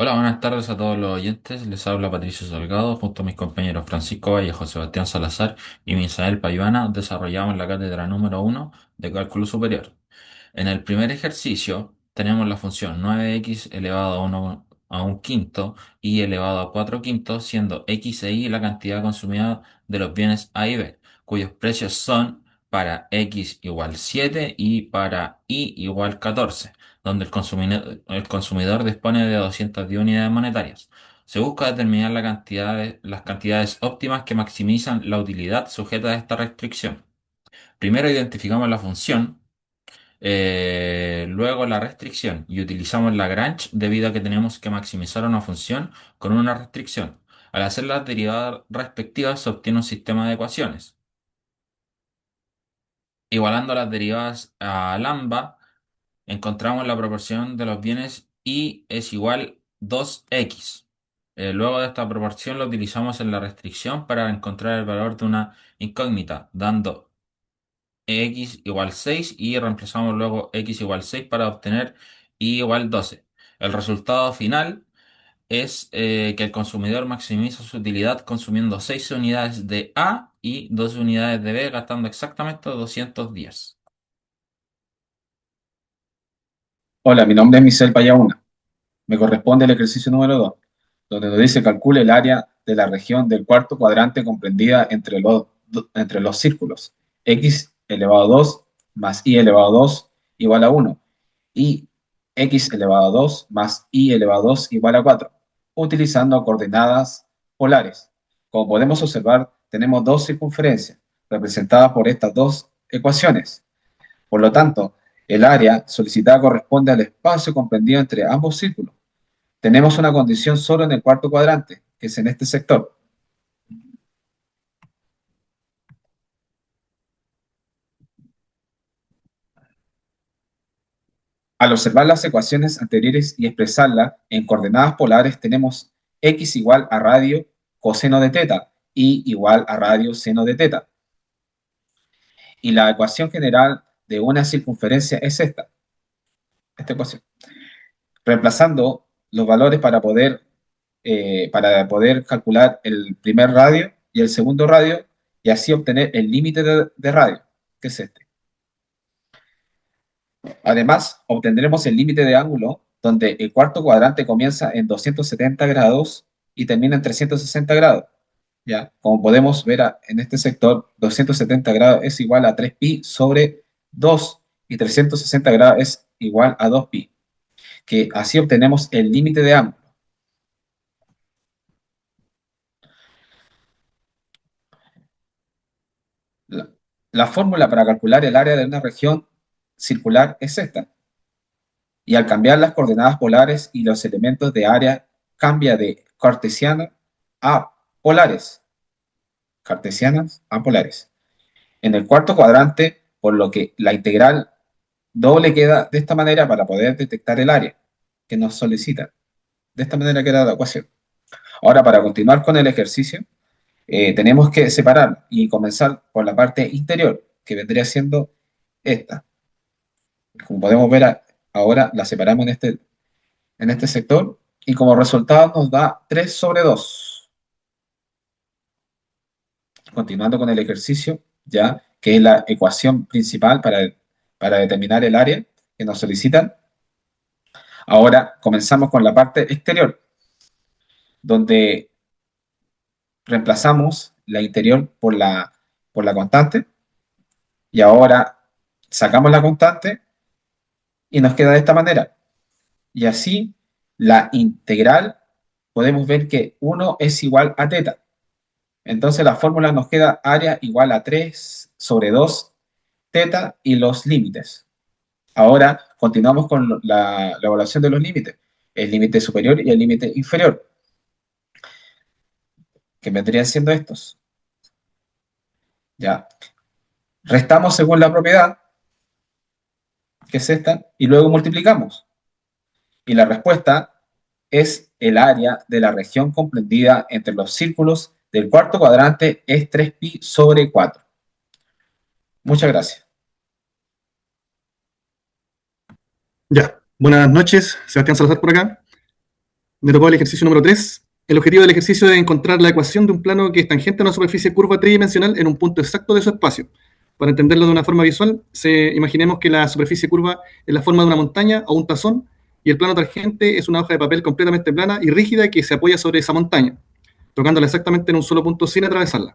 Hola, buenas tardes a todos los oyentes. Les habla Patricio Salgado, junto a mis compañeros Francisco Vallejo, Sebastián Salazar y Misael Payuana, desarrollamos la cátedra número 1 de Cálculo Superior. En el primer ejercicio tenemos la función 9x elevado a 1 a un quinto y elevado a 4 quintos, siendo x e y la cantidad consumida de los bienes A y B, cuyos precios son para x igual 7 y para y igual 14, donde el consumidor dispone de 210 unidades monetarias. Se busca determinar las cantidades óptimas que maximizan la utilidad sujeta a esta restricción. Primero identificamos la función, luego la restricción y utilizamos Lagrange debido a que tenemos que maximizar una función con una restricción. Al hacer las derivadas respectivas se obtiene un sistema de ecuaciones. Igualando las derivadas a lambda, encontramos la proporción de los bienes y es igual 2x. Luego de esta proporción lo utilizamos en la restricción para encontrar el valor de una incógnita, dando x igual 6 y reemplazamos luego x igual 6 para obtener y igual 12. El resultado final es que el consumidor maximiza su utilidad consumiendo 6 unidades de A y 12 unidades de B, gastando exactamente 210. Hola, mi nombre es Misael Payauna. Me corresponde el ejercicio número 2, donde nos dice calcule el área de la región del cuarto cuadrante comprendida entre los círculos x elevado a 2 más y elevado a 2 igual a 1 y x elevado a 2 más y elevado a 2 igual a 4, utilizando coordenadas polares. Como podemos observar, tenemos dos circunferencias representadas por estas dos ecuaciones. Por lo tanto, el área solicitada corresponde al espacio comprendido entre ambos círculos. Tenemos una condición solo en el cuarto cuadrante, que es en este sector. Al observar las ecuaciones anteriores y expresarlas en coordenadas polares, tenemos x igual a radio coseno de teta y igual a radio seno de teta. Y la ecuación general de una circunferencia es esta ecuación. Reemplazando los valores para poder calcular el primer radio y el segundo radio y así obtener el límite de radio, que es este. Además, obtendremos el límite de ángulo, donde el cuarto cuadrante comienza en 270 grados y termina en 360 grados. ¿Ya? Como podemos ver en este sector, 270 grados es igual a 3pi sobre 2 y 360 grados es igual a 2pi, que así obtenemos el límite de ángulo. La, la fórmula para calcular el área de una región circular es esta. Y al cambiar las coordenadas polares y los elementos de área, cambia de cartesiana a polares. Cartesianas a polares. En el cuarto cuadrante, por lo que la integral doble queda de esta manera para poder detectar el área que nos solicita. De esta manera queda la ecuación. Ahora, para continuar con el ejercicio, tenemos que separar y comenzar por la parte interior, que vendría siendo esta. Como podemos ver ahora, la separamos en este sector y como resultado nos da 3 sobre 2. Continuando con el ejercicio, ya que es la ecuación principal para determinar el área que nos solicitan. Ahora comenzamos con la parte exterior, donde reemplazamos la interior por la constante y ahora sacamos la constante y nos queda de esta manera. Y así la integral podemos ver que 1 es igual a teta. Entonces la fórmula nos queda área igual a 3 sobre 2 teta y los límites. Ahora continuamos con la evaluación de los límites. El límite superior y el límite inferior, que vendrían siendo estos. Ya. Restamos según la propiedad, que es esta, y luego multiplicamos. Y la respuesta es el área de la región comprendida entre los círculos del cuarto cuadrante es 3pi sobre 4. Muchas gracias. Ya, buenas noches, Sebastián Salazar por acá. Me tocó el ejercicio número 3. El objetivo del ejercicio es encontrar la ecuación de un plano que es tangente a una superficie curva tridimensional en un punto exacto de su espacio. Para entenderlo de una forma visual, imaginemos que la superficie curva es la forma de una montaña o un tazón y el plano tangente es una hoja de papel completamente plana y rígida que se apoya sobre esa montaña, tocándola exactamente en un solo punto sin atravesarla.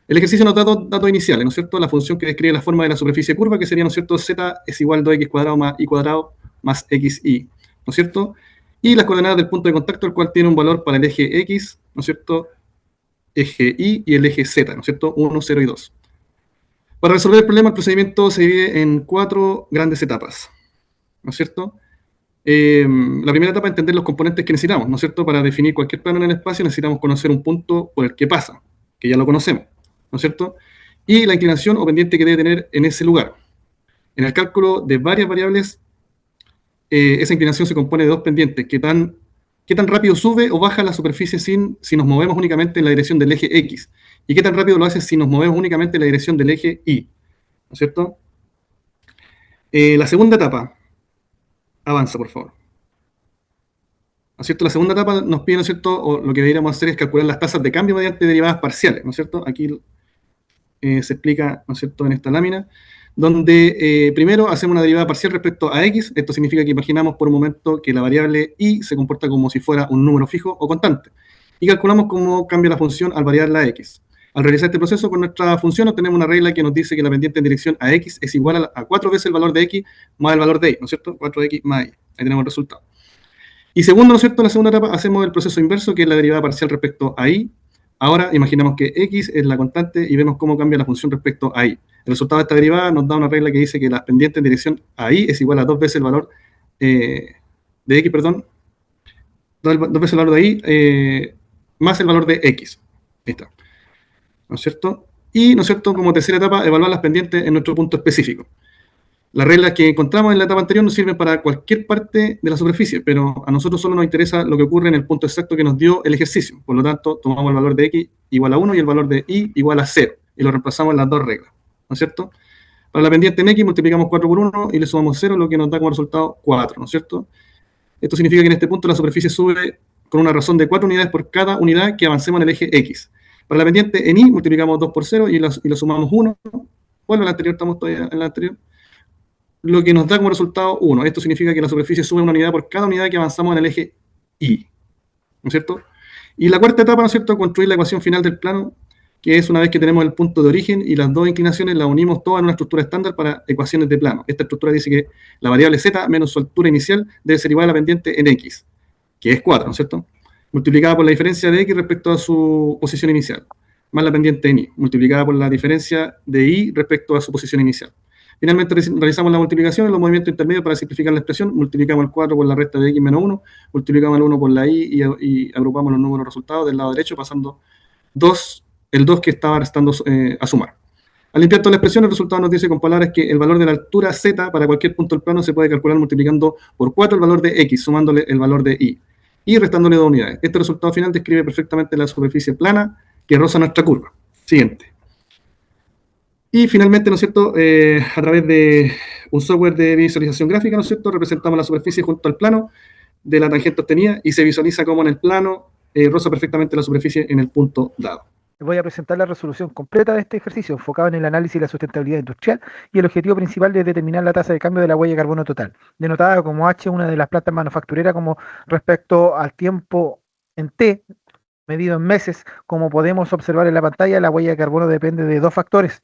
El ejercicio nos da dos datos iniciales, ¿no es cierto? La función que describe la forma de la superficie curva, que sería, ¿no es cierto?, z es igual a 2x cuadrado más y cuadrado más xy, ¿no es cierto? Y las coordenadas del punto de contacto, el cual tiene un valor para el eje x, ¿no es cierto?, eje y el eje z, ¿no es cierto?, 1, 0 y 2. Para resolver el problema, el procedimiento se divide en 4 grandes etapas, ¿no es cierto? La primera etapa es entender los componentes que necesitamos, ¿no es cierto? Para definir cualquier plano en el espacio necesitamos conocer un punto por el que pasa, que ya lo conocemos, ¿no es cierto? Y la inclinación o pendiente que debe tener en ese lugar. En el cálculo de varias variables, esa inclinación se compone de dos pendientes, qué tan rápido sube o baja la superficie si nos movemos únicamente en la dirección del eje X, y qué tan rápido lo hace si nos movemos únicamente en la dirección del eje Y, ¿no es cierto? La segunda etapa, avanza por favor. ¿No es cierto? La segunda etapa nos pide, ¿no es cierto?, o lo que deberíamos hacer es calcular las tasas de cambio mediante derivadas parciales, ¿no es cierto? Aquí se explica, ¿no es cierto?, en esta lámina, donde primero hacemos una derivada parcial respecto a x. Esto significa que imaginamos por un momento que la variable y se comporta como si fuera un número fijo o constante, y calculamos cómo cambia la función al variar la x. Al realizar este proceso con nuestra función obtenemos una regla que nos dice que la pendiente en dirección a x es igual a 4 veces el valor de x más el valor de y, ¿no es cierto? 4x más y. Ahí tenemos el resultado. Y segundo, ¿no es cierto?, en la segunda etapa hacemos el proceso inverso, que es la derivada parcial respecto a y. Ahora imaginamos que x es la constante y vemos cómo cambia la función respecto a y. El resultado de esta derivada nos da una regla que dice que la pendiente en dirección a y es igual a 2 veces el valor de x, perdón, 2 veces el valor de y más el valor de x. Ahí está. ¿No es cierto? Y, ¿no es cierto?, como tercera etapa, evaluar las pendientes en nuestro punto específico. Las reglas que encontramos en la etapa anterior nos sirven para cualquier parte de la superficie, pero a nosotros solo nos interesa lo que ocurre en el punto exacto que nos dio el ejercicio. Por lo tanto, tomamos el valor de x igual a 1 y el valor de y igual a 0, y lo reemplazamos en las dos reglas, ¿no es cierto? Para la pendiente en x multiplicamos 4 por 1 y le sumamos 0, lo que nos da como resultado 4, ¿no es cierto? Esto significa que en este punto la superficie sube con una razón de 4 unidades por cada unidad que avancemos en el eje x. Para la pendiente en y multiplicamos 2 por 0 y lo sumamos 1. Bueno, en la anterior estamos todavía en la anterior, lo que nos da como resultado 1. Esto significa que la superficie sube una unidad por cada unidad que avanzamos en el eje Y, ¿no es cierto? Y la cuarta etapa, ¿no es cierto?, construir la ecuación final del plano, que es una vez que tenemos el punto de origen y las dos inclinaciones, las unimos todas en una estructura estándar para ecuaciones de plano. Esta estructura dice que la variable z menos su altura inicial debe ser igual a la pendiente en x, que es 4, ¿no es cierto?, multiplicada por la diferencia de x respecto a su posición inicial, más la pendiente en y, multiplicada por la diferencia de y respecto a su posición inicial. Finalmente realizamos la multiplicación en los movimientos intermedios para simplificar la expresión. Multiplicamos el 4 por la resta de x menos 1, multiplicamos el 1 por la y agrupamos los números resultados del lado derecho, pasando el 2 que estaba restando a sumar. Al limpiar toda la expresión, el resultado nos dice con palabras que el valor de la altura z para cualquier punto del plano se puede calcular multiplicando por 4 el valor de x, sumándole el valor de y restándole 2 unidades. Este resultado final describe perfectamente la superficie plana que roza nuestra curva. Siguiente. Y finalmente, ¿no es cierto?, a través de un software de visualización gráfica, ¿no es cierto?, representamos la superficie junto al plano de la tangente obtenida y se visualiza como en el plano roza perfectamente la superficie en el punto dado. Voy a presentar la resolución completa de este ejercicio, enfocado en el análisis de la sustentabilidad industrial, y el objetivo principal es determinar la tasa de cambio de la huella de carbono total, denotada como H, una de las plantas manufactureras, como respecto al tiempo en T, medido en meses. Como podemos observar en la pantalla, la huella de carbono depende de dos factores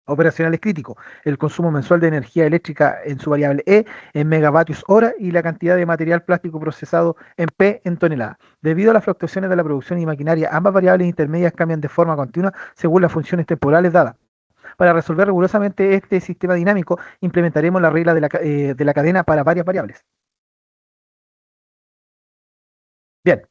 operacionales críticos: el consumo mensual de energía eléctrica en su variable E en megavatios hora y la cantidad de material plástico procesado en P en tonelada. Debido a las fluctuaciones de la producción y maquinaria, ambas variables intermedias cambian de forma continua según las funciones temporales dadas. Para resolver rigurosamente este sistema dinámico, implementaremos la regla de la cadena para varias variables. Bien,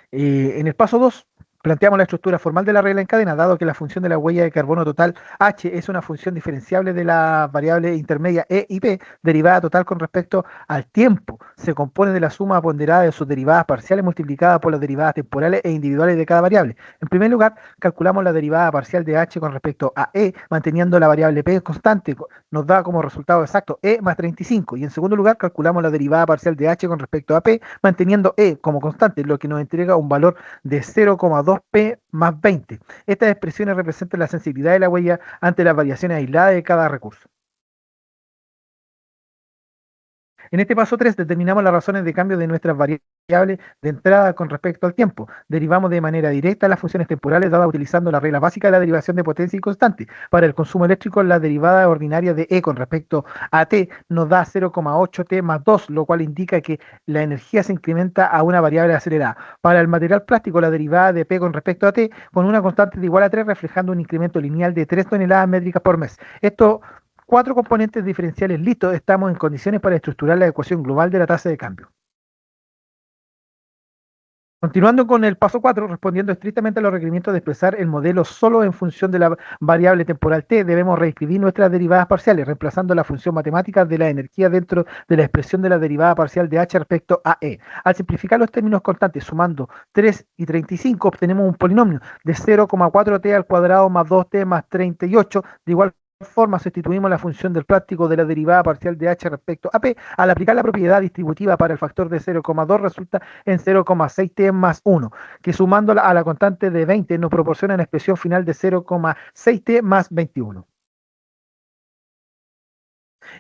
en el paso 2 Planteamos la estructura formal de la regla en cadena, dado que la función de la huella de carbono total H es una función diferenciable de la variable intermedia E y P, derivada total con respecto al tiempo. Se compone de la suma ponderada de sus derivadas parciales multiplicada por las derivadas temporales e individuales de cada variable. En primer lugar, calculamos la derivada parcial de H con respecto a E, manteniendo la variable P constante. Nos da como resultado exacto E más 35. Y en segundo lugar, calculamos la derivada parcial de H con respecto a P, manteniendo E como constante, lo que nos entrega un valor de 0,2p más 20. Estas expresiones representan la sensibilidad de la huella ante las variaciones aisladas de cada recurso. En este paso 3 determinamos las razones de cambio de nuestras variables de entrada con respecto al tiempo. Derivamos de manera directa las funciones temporales dadas utilizando la regla básica de la derivación de potencia y constante. Para el consumo eléctrico, la derivada ordinaria de E con respecto a T nos da 0,8T más 2, lo cual indica que la energía se incrementa a una variable acelerada. Para el material plástico, la derivada de P con respecto a T con una constante de igual a 3, reflejando un incremento lineal de 3 toneladas métricas por mes. Esto 4 componentes diferenciales listos, estamos en condiciones para estructurar la ecuación global de la tasa de cambio. Continuando con el paso 4, respondiendo estrictamente a los requerimientos de expresar el modelo solo en función de la variable temporal t, debemos reescribir nuestras derivadas parciales, reemplazando la función matemática de la energía dentro de la expresión de la derivada parcial de h respecto a e. Al simplificar los términos constantes sumando 3 y 35, obtenemos un polinomio de 0,4t al cuadrado más 2t más 38, de igual forma sustituimos la función del práctico de la derivada parcial de h respecto a p. Al aplicar la propiedad distributiva para el factor de 0,2 resulta en 0,6t más 1, que sumándola a la constante de 20 nos proporciona una expresión final de 0,6t más 21.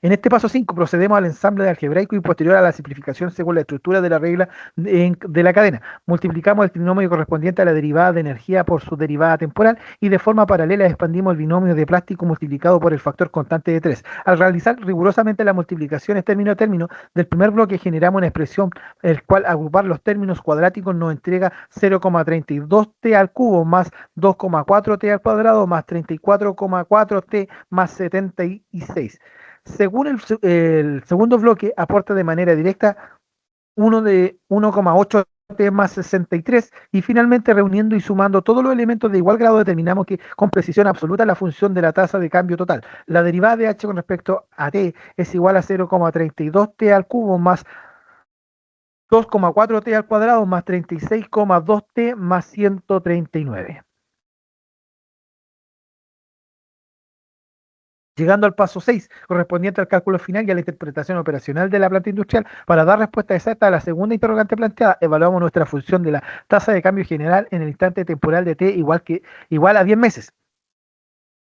En este paso 5 procedemos al ensamble de algebraico y posterior a la simplificación según la estructura de la regla de la cadena. Multiplicamos el trinomio correspondiente a la derivada de energía por su derivada temporal y de forma paralela expandimos el binomio de plástico multiplicado por el factor constante de 3. Al realizar rigurosamente las multiplicaciones término a término del primer bloque generamos una expresión el cual agrupar los términos cuadráticos nos entrega 0,32t al cubo más 2,4t al cuadrado más 34,4t más 76. Según el segundo bloque, aporta de manera directa 1,8t más 63 y finalmente reuniendo y sumando todos los elementos de igual grado determinamos que con precisión absoluta la función de la tasa de cambio total. La derivada de h con respecto a t es igual a 0,32t al cubo más 2,4t al cuadrado más 36,2t más 139. Llegando al paso 6, correspondiente al cálculo final y a la interpretación operacional de la planta industrial, para dar respuesta exacta a la segunda interrogante planteada, evaluamos nuestra función de la tasa de cambio general en el instante temporal de t igual a 10 meses.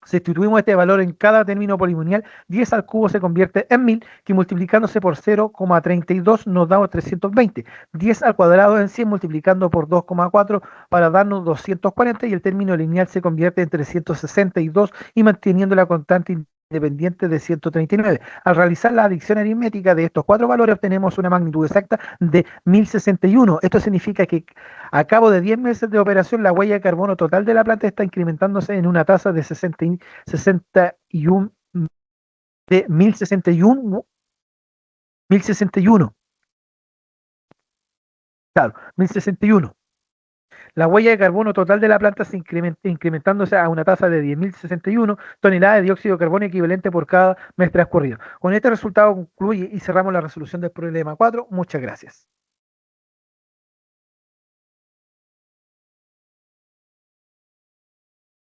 Sustituimos este valor en cada término polinomial, 10 al cubo se convierte en 1000, que multiplicándose por 0,32 nos da 320. 10 al cuadrado en 100 multiplicando por 2,4 para darnos 240 y el término lineal se convierte en 362 y manteniendo la constante independiente de 139. Al realizar la adición aritmética de estos cuatro valores obtenemos una magnitud exacta de 1061. Esto significa que a cabo de 10 meses de operación la huella de carbono total de la planta está incrementándose en una tasa de 61 de 1061. Claro, 1061. La huella de carbono total de la planta se incrementándose a una tasa de 10.061 toneladas de dióxido de carbono equivalente por cada mes transcurrido. Con este resultado concluye y cerramos la resolución del problema 4. Muchas gracias.